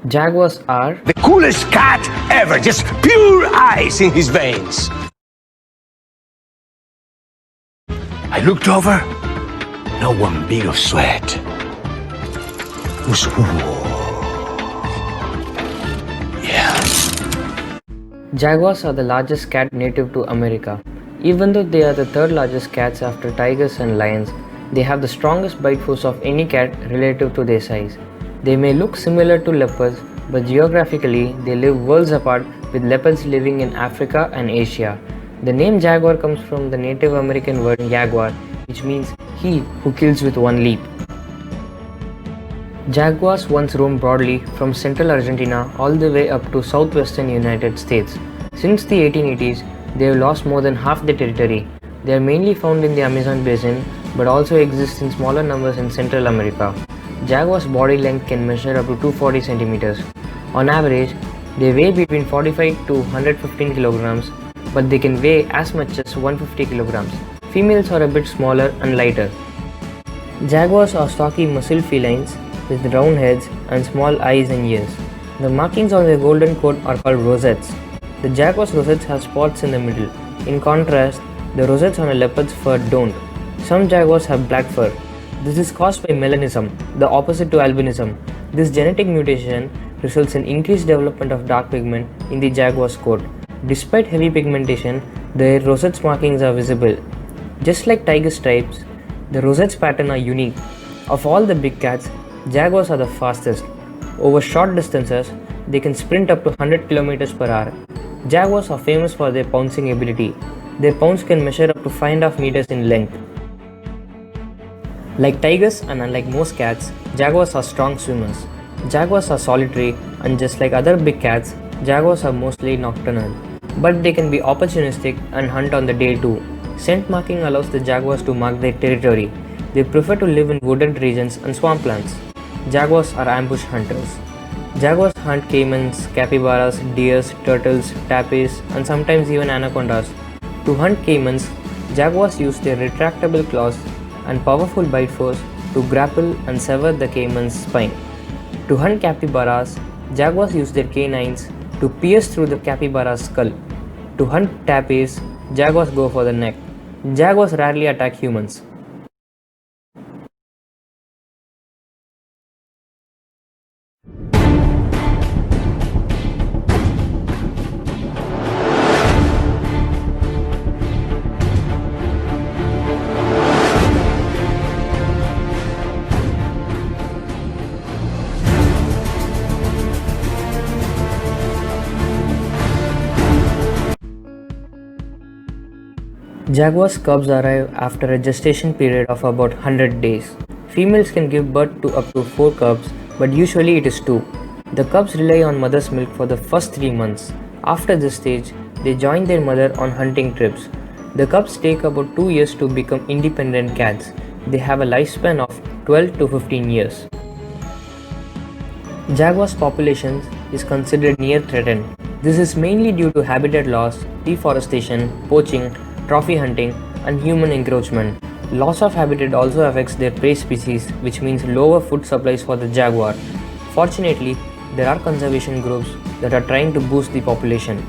Jaguars are the coolest cat ever, just pure ice in his veins. I looked over, no one bit of sweat. It was Jaguars are the largest cat native to America. Even though they are the third largest cats after tigers and lions, they have the strongest bite force of any cat relative to their size. They may look similar to leopards, but geographically they live worlds apart, with leopards living in Africa and Asia. The name jaguar comes from the Native American word jaguar, which means he who kills with one leap. Jaguars once roamed broadly from central Argentina all the way up to southwestern United States. Since the 1880s, they have lost more than half their territory. They are mainly found in the Amazon basin, but also exist in smaller numbers in Central America. Jaguars' body length can measure up to 240 centimeters. On average, they weigh between 45 to 115 kilograms, but they can weigh as much as 150 kilograms. Females are a bit smaller and lighter. Jaguars are stocky muscle felines with round heads and small eyes and ears. The markings on their golden coat are called rosettes. The jaguar's rosettes have spots in the middle. In contrast, the rosettes on a leopard's fur don't. Some jaguars have black fur. This is caused by melanism, the opposite to albinism. This genetic mutation results in increased development of dark pigment in the jaguar's coat. Despite heavy pigmentation, their rosettes markings are visible. Just like tiger stripes, the rosettes pattern are unique. Of all the big cats, jaguars are the fastest. Over short distances, they can sprint up to 100 km per hour. Jaguars are famous for their pouncing ability. Their pounce can measure up to 5.5 meters in length. Like tigers and unlike most cats, jaguars are strong swimmers. Jaguars are solitary, and just like other big cats, jaguars are mostly nocturnal. But they can be opportunistic and hunt on the day too. Scent marking allows the jaguars to mark their territory. They prefer to live in wooded regions and swamplands. Jaguars are ambush hunters. Jaguars hunt caimans, capybaras, deers, turtles, tapirs, and sometimes even anacondas. To hunt caimans, jaguars use their retractable claws and powerful bite force to grapple and sever the caiman's spine. To hunt capybaras, jaguars use their canines to pierce through the capybara's skull. To hunt tapirs, jaguars go for the neck. Jaguars rarely attack humans. Jaguars' cubs arrive after a gestation period of about 100 days. Females can give birth to up to 4 cubs, but usually it is 2. The cubs rely on mother's milk for the first 3 months. After this stage, they join their mother on hunting trips. The cubs take about 2 years to become independent cats. They have a lifespan of 12 to 15 years. Jaguars' population is considered near threatened. This is mainly due to habitat loss, deforestation, poaching, trophy hunting, and human encroachment. Loss of habitat also affects their prey species, which means lower food supplies for the jaguar. Fortunately, there are conservation groups that are trying to boost the population.